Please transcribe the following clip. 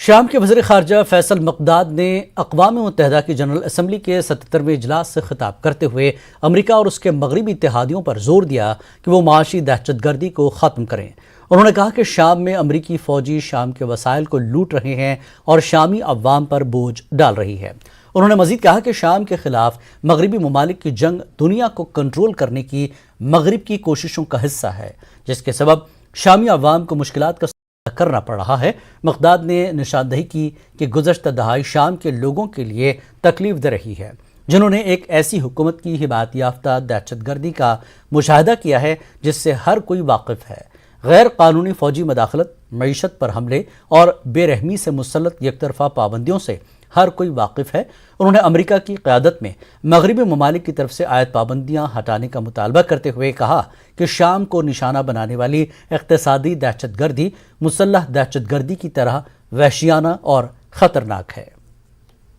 شام کے وزیر خارجہ فیصل مقداد نے اقوام متحدہ کی جنرل اسمبلی کے 77ویں اجلاس سے خطاب کرتے ہوئے امریکہ اور اس کے مغربی اتحادیوں پر زور دیا کہ وہ معاشی دہشت گردی کو ختم کریں۔ انہوں نے کہا کہ شام میں امریکی فوجی شام کے وسائل کو لوٹ رہے ہیں اور شامی عوام پر بوجھ ڈال رہی ہے۔ انہوں نے مزید کہا کہ شام کے خلاف مغربی ممالک کی جنگ دنیا کو کنٹرول کرنے کی مغرب کی کوششوں کا حصہ ہے، جس کے سبب شامی عوام کو مشکلات کا کرنا پڑ رہا ہے۔ مقداد نے نشاندہی کی کہ گزشتہ دہائی شام کے لوگوں کے لیے تکلیف دہ رہی ہے، جنہوں نے ایک ایسی حکومت کی حمایت یافتہ دہشت گردی کا مشاہدہ کیا ہے جس سے ہر کوئی واقف ہے۔ غیر قانونی فوجی مداخلت، معیشت پر حملے اور بے رحمی سے مسلط یک طرفہ پابندیوں سے ہر کوئی واقف ہے۔ انہوں نے امریکہ کی قیادت میں مغربی ممالک کی طرف سے عائد پابندیاں ہٹانے کا مطالبہ کرتے ہوئے کہا کہ شام کو نشانہ بنانے والی اقتصادی دہشت گردی مسلح دہشت گردی کی طرح وحشیانہ اور خطرناک ہے۔